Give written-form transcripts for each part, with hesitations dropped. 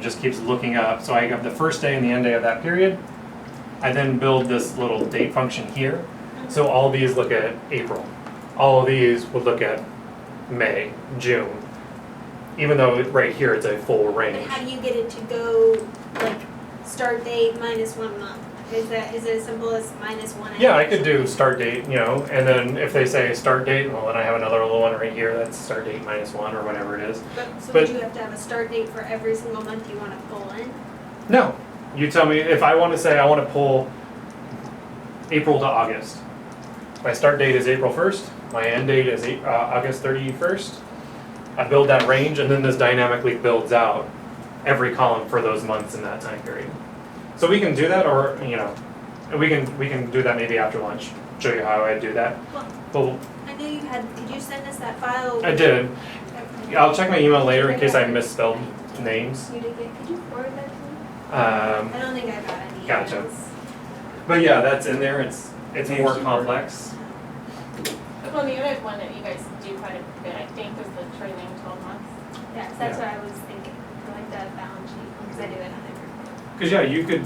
just keeps looking up. So I have the first day and the end day of that period. I then build this little date function here. So all these look at April. All of these would look at May, June. Even though right here it's a full But range. how do you get it to go, like, start date minus 1 month? Is it as simple as -1? Yeah, I could do start date, and then if they say start date, well, then I have another little one right here, that's start date -1 or whatever it is. So but- would you have to have a start date for every single month you want to pull in? No, you tell me, if I want to say I want to pull April to August. My start date is April 1st, my end date is August 31st. I build that range and then this dynamically builds out every column for those months in that time period. So we can do that, or, we can do that maybe after lunch, show you how I do that. Well, But I know you had, could you send us that file? I did. Okay. I'll check my email later in case I misspelled names. You did get, could you forward that to me? I don't think I got any Gotcha. emails. But yeah, that's in there, it's more complex. Well, the other one that you guys do quite a bit, I think, was the trailing 12 months. Yes, that's what I was thinking, like the balance sheet, because I do it on every. Because yeah, you could,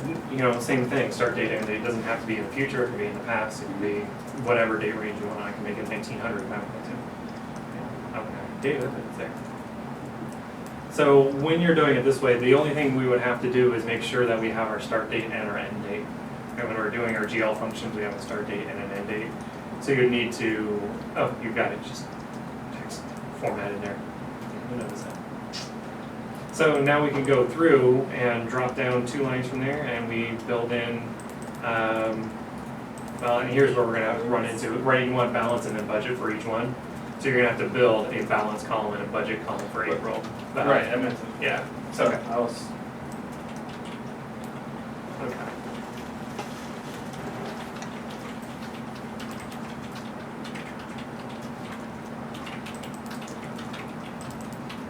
same thing, start date, end date, doesn't have to be in the future, it could be in the past, it could be whatever date range you want, I can make it 1900 if I want to. I don't have data, but it's there. So when you're doing it this way, the only thing we would have to do is make sure that we have our start date and our end date. And when we're doing our GL functions, we have a start date and an end date. So you need to, oh, you've got it, just text format in there. Who knows that? So now we can go through and drop down 2 lines from there and we build in, well, and here's where we're gonna run into, right, you want balance and then budget for each one. So you're gonna have to build a balance column and a budget column for April. Right, I meant to. Yeah, so, okay. I was,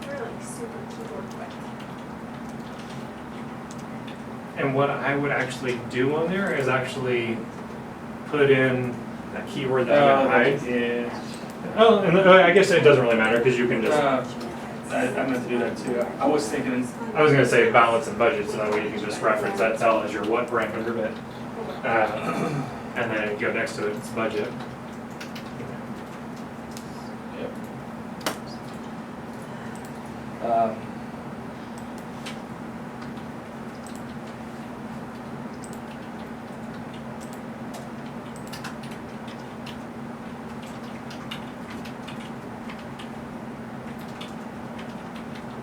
We're like super keyboard quick. And what I would actually do on there is actually put in that keyword that I'm gonna hide. yeah. Oh, and I guess it doesn't really matter because you can just, I meant to do that too. I was thinking, I was gonna say balance and budget, so that way you can just reference that cell as your what parameter bit. And then go next to it, it's budget. yep.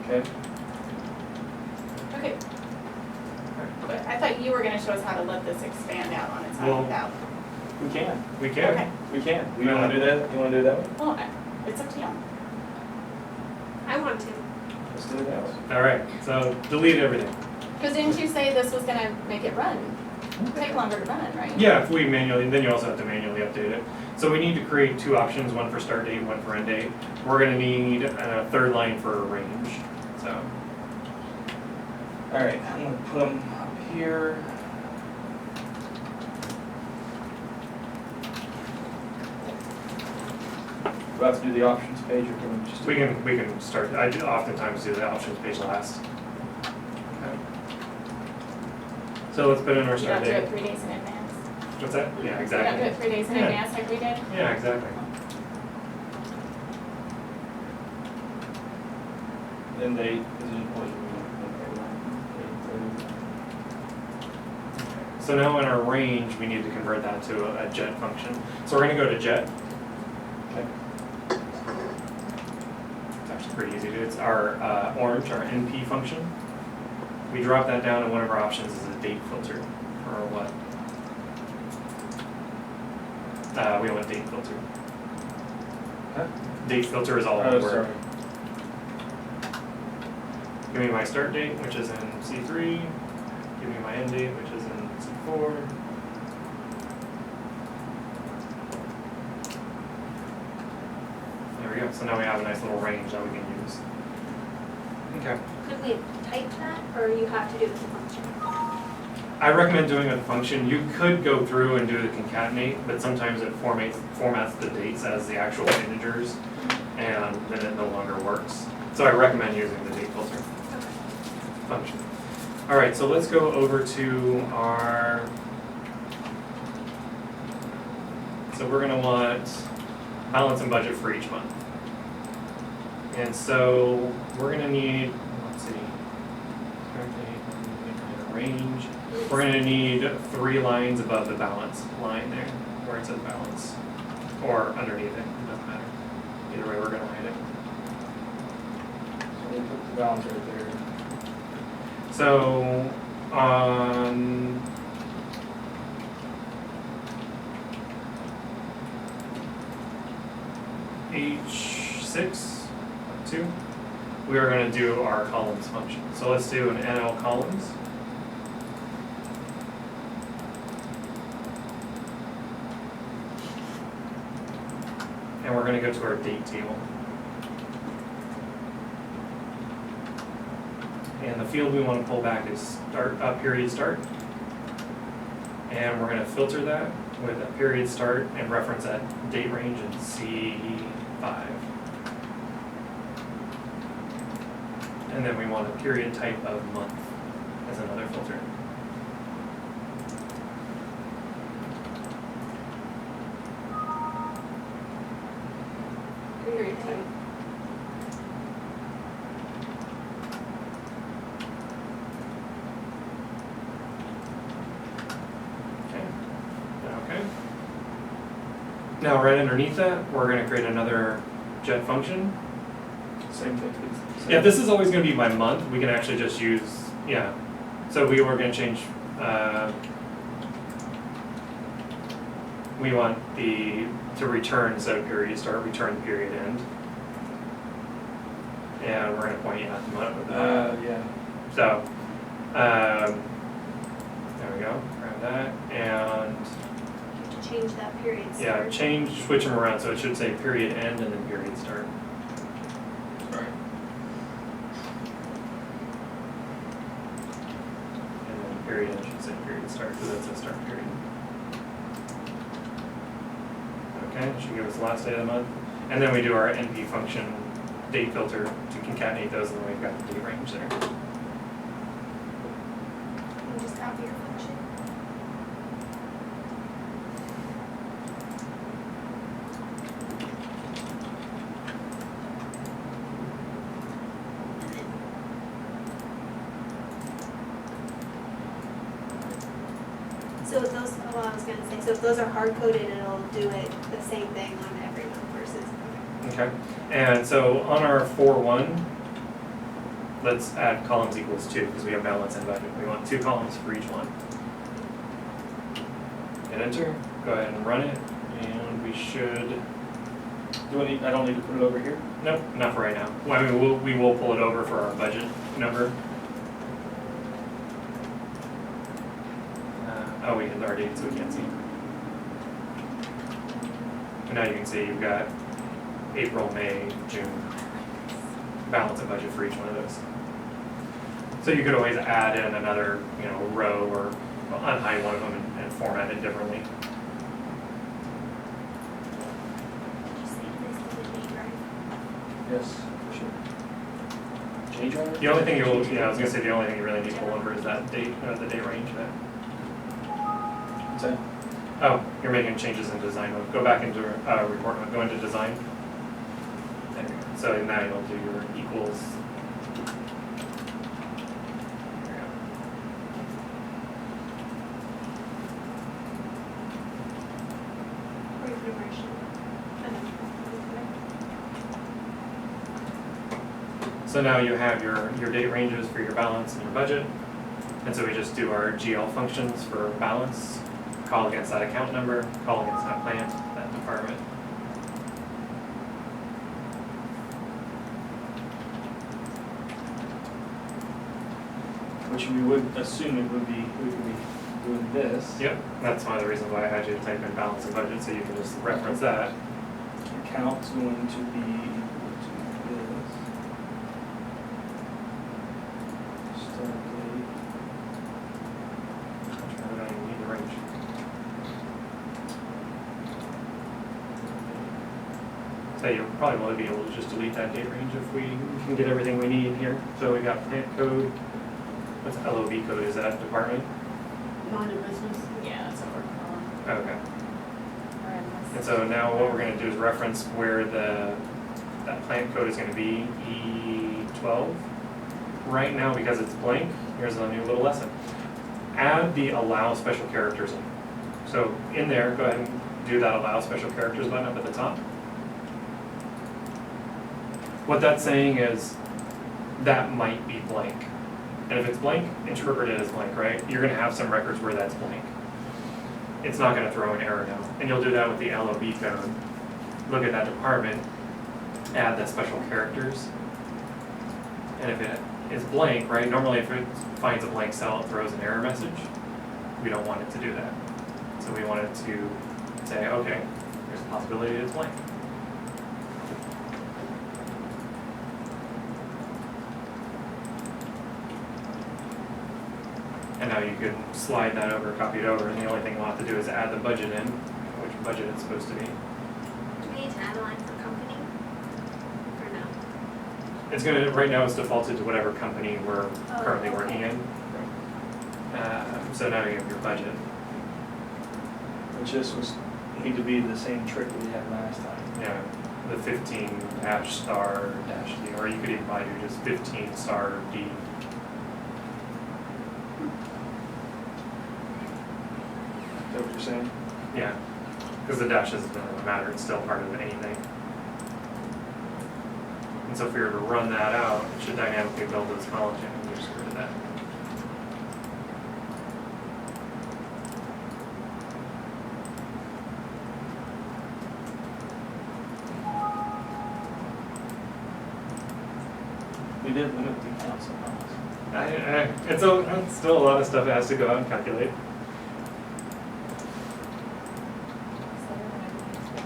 Okay, Okay. But I thought you were gonna show us how to let this expand out on its Well, own without. we can, We can. Okay. we can. You wanna do that? You wanna do it that way? Well, it's up to you. I want to. Let's do it that way. Alright, so delete everything. Because didn't you say this was gonna make it run? Take longer to run, right? Yeah, if we manually, then you also have to manually update it. So we need to create 2 options, one for start date, one for end date. We're gonna need a 3rd line for range, so. Alright, I'm gonna put them up here. Do I have to do the options page or can we just do We can start, I do oftentimes do the options page last. Okay. So let's put in our You start don't do it date. 3 days in advance. What's that? Yeah, You don't do exactly. it 3 days in Yeah. advance like we did? Yeah, exactly. Then they, is it, So now in our range, we need to convert that to a jet function. So we're gonna go to jet. okay, It's actually pretty easy to do. It's our orange, our NP function. We drop that down and one of our options is a date filter for our what? We want date filter. Huh? Date filter is all one oh, word. sorry. Give me my start date, which is in C3. Give me my end date, which is in C4. There we go. So now we have a nice little range that we can use. Okay. Could we type that, or you have to do it with the function? I recommend doing it with a function. You could go through and do the concatenate, but sometimes it formats the dates as the actual integers, and then it no longer works. So I recommend using the date filter. Okay. function. All right, so let's go over to our, so we're gonna want balance and budget for each month. And so we're gonna need, let's see, start date, range. We're gonna need 3 lines above the balance line there, where it says balance, or underneath it, it doesn't matter. Either way, we're gonna write it. So they put the balance right there. So on H6, we are going to do our columns function. So let's do an NL columns. And we're going to go to our date table. And the field we want to pull back is start, period start. And we're going to filter that with a period start and reference that date range in C5. And then we want a period type of month as another filter. Period type. Okay. Now right underneath that, we're going to create another jet function. Same thing. Yeah, this is always going to be by month. We can actually just use, yeah. So we were going to change, we want to return instead of period start, return period end. And we're going to point at the month with that. Yeah. So, there we go, grab that, and You have to change that period yeah, start. switch them around, so it should say period end and then period start. Sorry. And then period end should say period start, because that's a start period. Okay, it should give us the last day of the month. And then we do our NP function date filter to concatenate those, and then we've got the date range there. You just copy your function. So if those, well, I was gonna say, so if those are hard coded, it'll do it the same thing on every month versus. Okay, and so on our 4-1, let's add columns equals 2, because we have balance and budget. We want 2 columns for each one. Hit enter, go ahead and run it, and we should, I don't need to put it over here? nope, not for right now. Well, I mean, we will pull it over for our budget number. Oh, we hit our date, so we can't see. And now you can see you've got April, May, June, balance and budget for each one of those. So you could always add in another, row or unhide one of them and format it differently. Just leave this as a date, right? Yes, for sure. Change order? The only thing I was gonna say, the only thing you really need to pull over is that date, the date range there. What's that? Oh, you're making changes in design mode. Go back into report mode, go into design. There you go. So now you'll do your equals. There you go. Or you can merge them. So now you have your date ranges for your balance and your budget. And so we just do our GL functions for balance, call against that account number, call against that plant, that department. Which we would assume we could be doing this. Yep, that's one of the reasons why I had you type in balance and budget, so you can just reference that. Account's going to be equal to this. Start date. I don't even need the range. So you'll probably want to be able to just delete that date range if we can get everything we need here. So we got plant code, What's LOB code, is that department? Line of business. Yeah, that's what we're calling. Okay. Or unless- And so now what we're gonna do is reference where that plant code is gonna be, E12. Right now, because it's blank, here's a new little lesson. Add the allow special characters in. So in there, go ahead and do that allow special characters button up at the top. What that's saying is that might be blank. And if it's blank, interpret it as blank, right? You're gonna have some records where that's blank. It's not gonna throw an error now. And you'll do that with the LOB code. Look at that department, add the special characters. And if it is blank, right, normally if it finds a blank cell, it throws an error message. We don't want it to do that. So we want it to say, okay, there's a possibility it's blank. And now you can slide that over, copy it over, and the only thing we'll have to do is add the budget in, which budget it's supposed to be. Do we need to add a line for company? Or no? It's gonna, right now it's defaulted to whatever company we're Oh, currently okay. working in. So now you have your budget. Which this was, need to be the same trick we had last time. Yeah, the 15 dash star dash D, or you could even probably do just 15 star D. Is that what you're saying? Yeah, because the dash doesn't really matter, it's still part of anything. And so if we were to run that out, it should dynamically build those columns in and just rid of that. We did limit the count somehow. It's still a lot of stuff that has to go out and calculate. So we're gonna do these.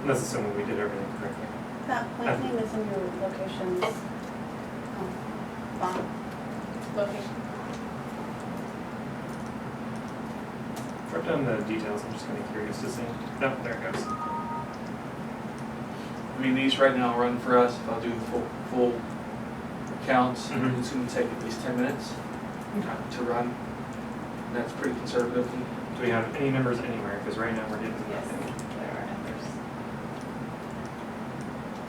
And that's assuming we did everything correctly. That plant name is in your locations. Bottom. Location. Drop down the details, I'm just kind of curious to see. No, there it goes. I mean, these right now run for us, if I'll do the full counts, Mhm. it's gonna take at least 10 minutes to run. And that's pretty conservative. Do we have any numbers anywhere? Because right now we're getting Yes, nothing. there are numbers.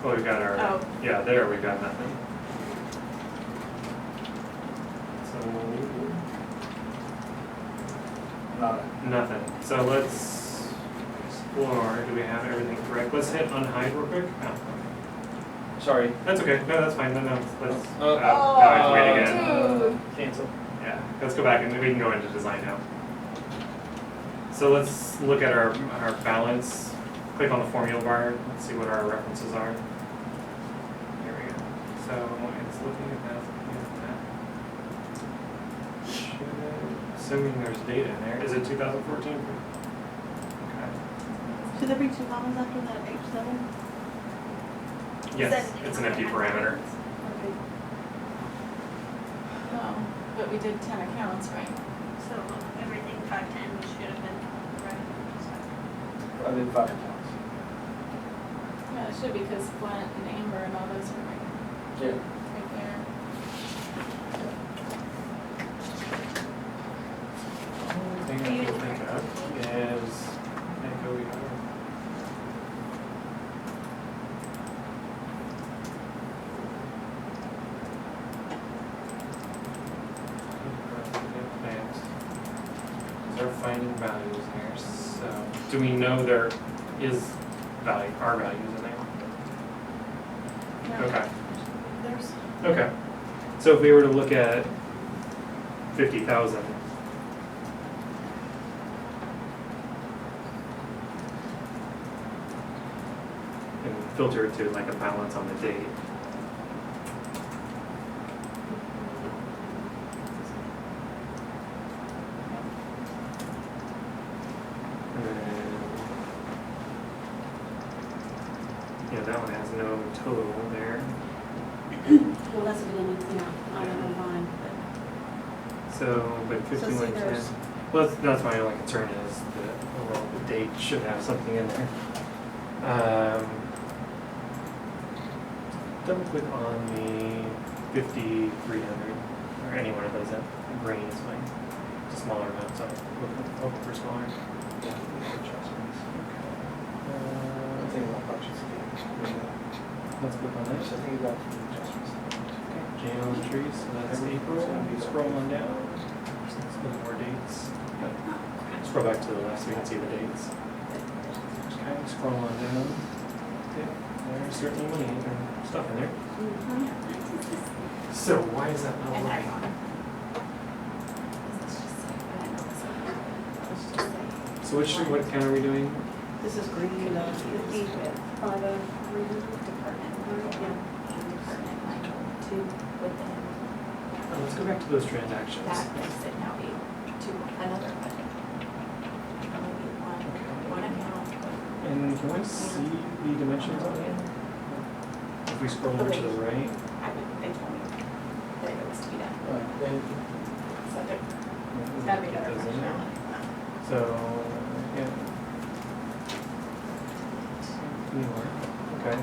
Well, we've got our, Oh. yeah, there we've got nothing. So, nothing. So let's explore, do we have everything correct? Let's hit unhide real quick. Oh, okay. Sorry. That's okay, no, that's fine, no, let's, Oh. now I have to wait again. Dude. Cancel. Yeah, let's go back and we can go into design now. So let's look at our balance, click on the formula bar, let's see what our references are. Here we go. So it's looking at that, assuming there's data in there, is it 2014? Okay. Should there be two commas after that H7? Yes, it's an empty parameter. Okay. No, but we did 10 accounts, right? So everything 510 should have been right. I did 5 counts. Yeah, it should be because Flint and Amber and all those are right, Yeah. right there. Only thing I can think of is Echo ER. They're finding values here, so do we know there is value, are values in there? No. Okay, There's, okay. So if we were to look at 50,000. And filter it to like a balance on the date. And then, yeah, that one has no total there. well, that's a beginning, yeah, I don't know mine, So, but So see, 5110. there's- Well, that's my only concern is that, well, the date should have something in there. Double click on the 5,300, or any one of those, that green is fine. It's a smaller amount, so look for smaller. Yeah, adjustments. Uh, I think about budgets again. Let's click on I that. think about the adjustments. January entries, so that's April. Scroll on down. Let's look more dates. Scroll back to the last so we can see the dates. Okay, scroll on down. Yeah, there's certainly money and stuff in there. So why is that not And working? So what account are we doing? This is green, Fifty with 503. department, and department like Two. within Let's go back to those transactions. that makes it now be to another budget. Maybe one account. And can we see the dimensions on it? If we scroll over to the right. They told me that it was to be done. Then So there- It's it's gotta be another those in there. functionality. So, yeah. New work, okay.